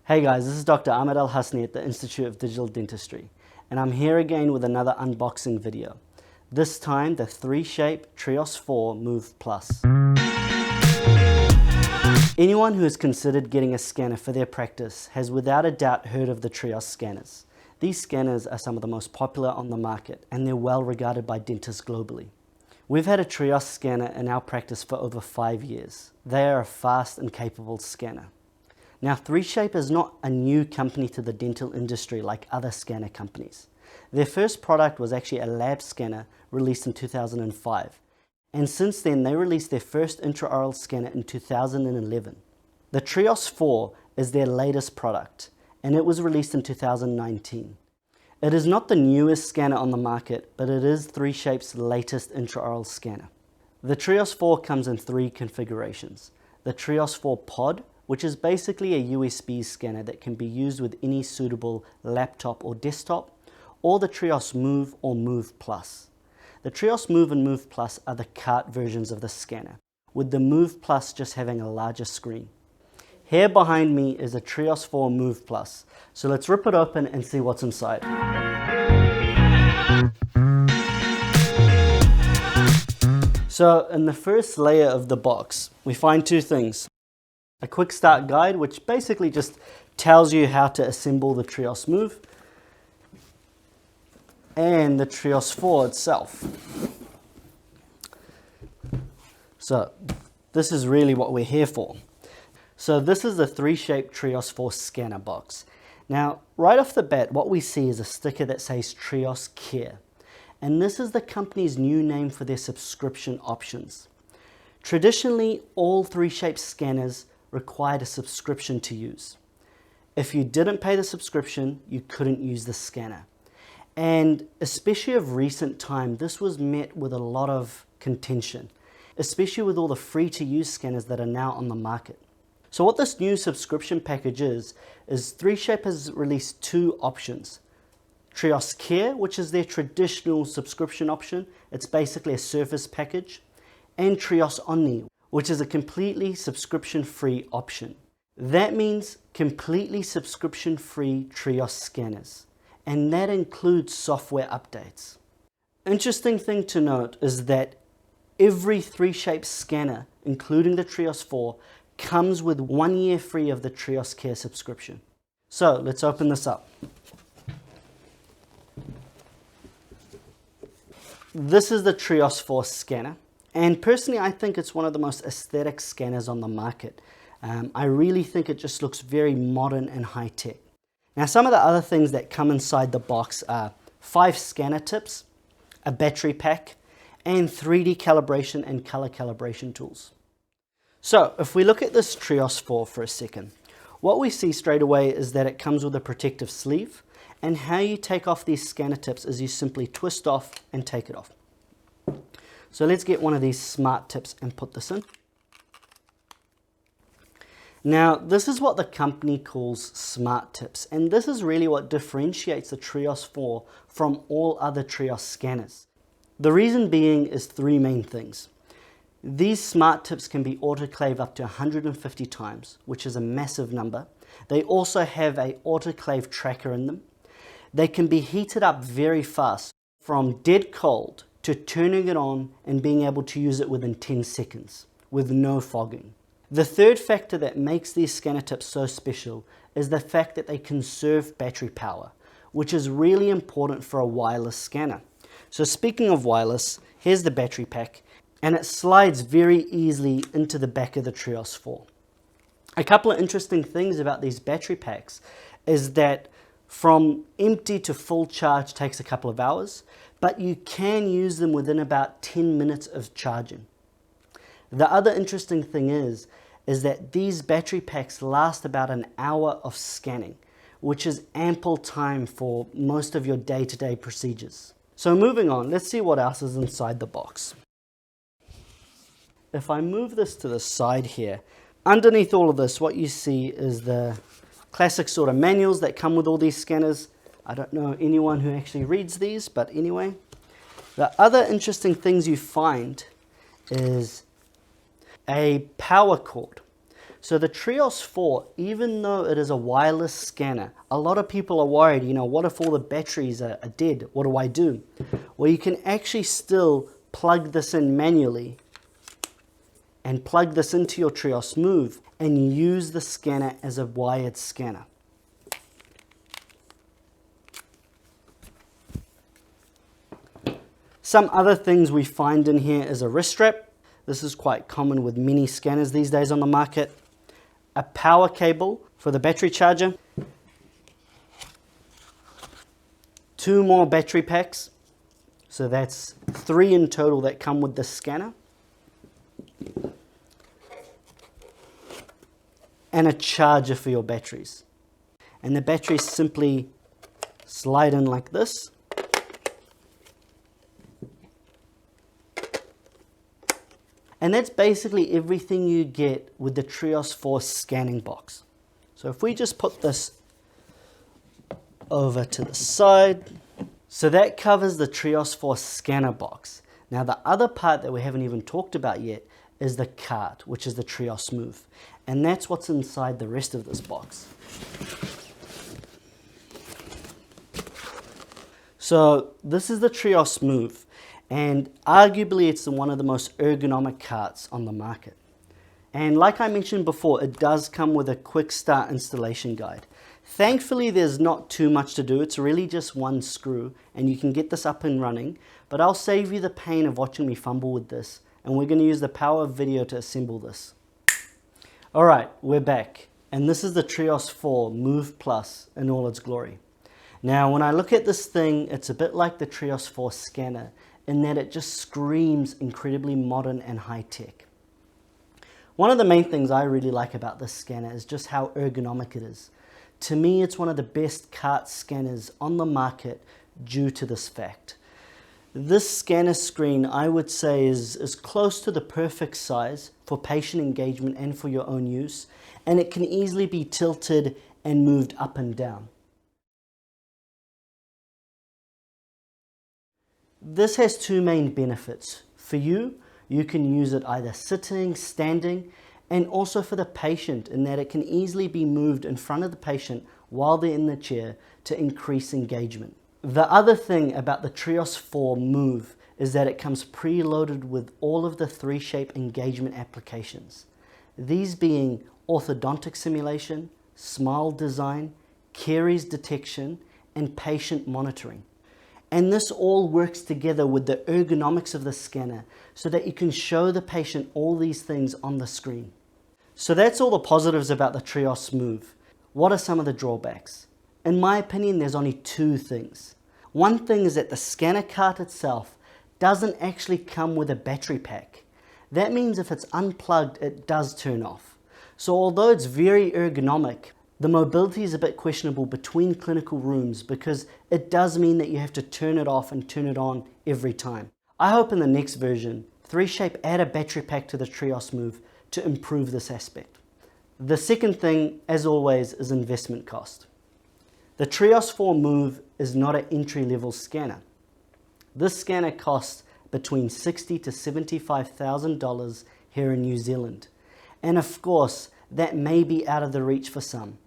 Hey guys, this is Dr. Ahmed Al-Hasni at the Institute of Digital Dentistry, and I'm here again with another unboxing video. This time the 3Shape Trios 4 Move Plus. Anyone who has considered getting a scanner for their practice has without a doubt heard of the Trios scanners. These scanners are some of the most popular on the market, and they're well regarded by dentists globally. We've had a Trios scanner in our practice for over 5 years. They are a fast and capable scanner. Now, 3Shape is not a new company to the dental industry like other scanner companies. Their first product was actually a lab scanner released in 2005. And since then, they released their first intraoral scanner in 2011. The Trios 4 is their latest product, and it was released in 2019. It is not the newest scanner on the market, but it is 3Shape's latest intraoral scanner. The Trios 4 comes in 3 configurations. The Trios 4 Pod, which is basically a USB scanner that can be used with any suitable laptop or desktop, or the Trios Move or Move Plus. The Trios Move and Move Plus are the cart versions of the scanner, with the Move Plus just having a larger screen. Here behind me is a Trios 4 Move Plus, so let's rip it open and see what's inside. So in the first layer of the box, we find 2 things. A quick start guide, which basically just tells you how to assemble the Trios Move, and the Trios 4 itself. So this is really what we're here for. So this is the 3Shape Trios 4 scanner box. Now, right off the bat, what we see is a sticker that says Trios Care, and this is the company's new name for their subscription options. Traditionally, all 3Shape scanners required a subscription to use. If you didn't pay the subscription, you couldn't use the scanner. And especially of recent time, this was met with a lot of contention, especially with all the free-to-use scanners that are now on the market. So what this new subscription package is 3Shape has released 2 options. Trios Care, which is their traditional subscription option. It's basically a service package. And Trios Omni, which is a completely subscription-free option. That means completely subscription-free Trios scanners, and that includes software updates. Interesting thing to note is that every 3Shape scanner, including the Trios 4, comes with 1 year free of the Trios Care subscription. So let's open this up. This is the Trios 4 scanner. And personally, I think it's one of the most aesthetic scanners on the market. I really think it just looks very modern and high-tech. Now, some of the other things that come inside the box are 5 scanner tips, a battery pack, and 3D calibration and color calibration tools. So, if we look at this Trios 4 for a second, what we see straight away is that it comes with a protective sleeve, and how you take off these scanner tips is you simply twist off and take it off. So let's get one of these smart tips and put this in. Now, this is what the company calls smart tips, and this is really what differentiates the Trios 4 from all other Trios scanners. The reason being is 3 main things. These smart tips can be autoclaved up to 150 times, which is a massive number. They also have an autoclave tracker in them. They can be heated up very fast, from dead cold to turning it on and being able to use it within 10 seconds with no fogging. The third factor that makes these scanner tips so special is the fact that they conserve battery power, which is really important for a wireless scanner. So speaking of wireless, here's the battery pack, and it slides very easily into the back of the Trios 4. A couple of interesting things about these battery packs is that from empty to full charge takes a couple of hours, but you can use them within about 10 minutes of charging. The other interesting thing is that these battery packs last about an hour of scanning, which is ample time for most of your day-to-day procedures. So moving on, let's see what else is inside the box. If I move this to the side here, underneath all of this, what you see is the classic sort of manuals that come with all these scanners. I don't know anyone who actually reads these, but anyway. The other interesting things you find is a power cord. So the Trios 4, even though it is a wireless scanner, a lot of people are worried, what if all the batteries are dead? What do I do? Well, you can actually still plug this in manually and plug this into your Trios Move and use the scanner as a wired scanner. Some other things we find in here is a wrist strap. This is quite common with many scanners these days on the market. A power cable for the battery charger. 2 more battery packs. So that's 3 in total that come with the scanner. And a charger for your batteries. And the batteries simply slide in like this. And that's basically everything you get with the Trios 4 scanning box. So if we just put this over to the side, so that covers the Trios 4 scanner box. Now the other part that we haven't even talked about yet is the cart, which is the Trios Move. And that's what's inside the rest of this box. So this is the Trios Move. And arguably it's one of the most ergonomic carts on the market. And like I mentioned before, it does come with a quick start installation guide. Thankfully there's not too much to do, it's really just one screw and you can get this up and running, but I'll save you the pain of watching me fumble with this, and we're going to use the power of video to assemble this. Alright, we're back, and this is the Trios 4 Move Plus in all its glory. Now when I look at this thing, it's a bit like the Trios 4 scanner, in that it just screams incredibly modern and high-tech. One of the main things I really like about this scanner is just how ergonomic it is. To me, it's one of the best cart scanners on the market due to this fact. This scanner screen, I would say, is close to the perfect size for patient engagement and for your own use, and it can easily be tilted and moved up and down. This has 2 main benefits. For you, you can use it either sitting, standing, and also for the patient in that it can easily be moved in front of the patient while they're in the chair to increase engagement. The other thing about the Trios 4 Move is that it comes preloaded with all of the 3Shape engagement applications. These being orthodontic simulation, smile design, caries detection, and patient monitoring. And this all works together with the ergonomics of the scanner so that you can show the patient all these things on the screen. So that's all the positives about the Trios Move. What are some of the drawbacks? In my opinion, there's only 2 things. One thing is that the scanner cart itself doesn't actually come with a battery pack. That means if it's unplugged, it does turn off. So although it's very ergonomic, the mobility is a bit questionable between clinical rooms because it does mean that you have to turn it off and turn it on every time. I hope in the next version, 3Shape add a battery pack to the Trios Move to improve this aspect. The second thing, as always, is investment cost. The Trios 4 Move is not an entry-level scanner. This scanner costs between $60,000 to $75,000 here in New Zealand. And of course, that may be out of the reach for some.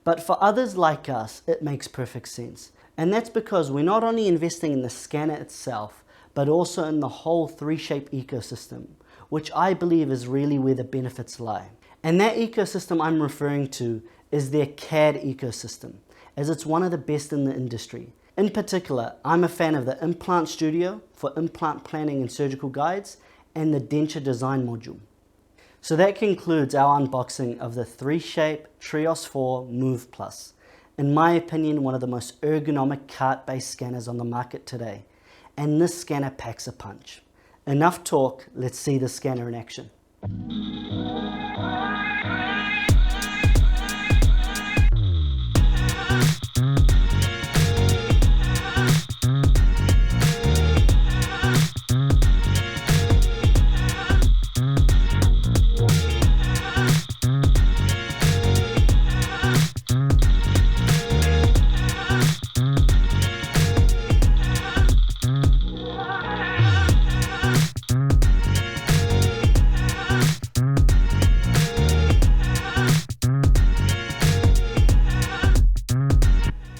But for others like us, it makes perfect sense. And that's because we're not only investing in the scanner itself, but also in the whole 3Shape ecosystem, which I believe is really where the benefits lie. And that ecosystem I'm referring to is their CAD ecosystem, as it's one of the best in the industry. In particular, I'm a fan of the Implant Studio for implant planning and surgical guides, and the Denture Design module. So that concludes our unboxing of the 3Shape Trios 4 Move Plus. In my opinion, one of the most ergonomic cart-based scanners on the market today. And this scanner packs a punch. Enough talk, let's see the scanner in action.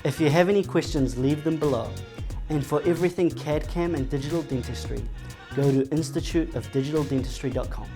If you have any questions, leave them below. And for everything CAD/CAM and digital dentistry, go to instituteofdigitaldentistry.com.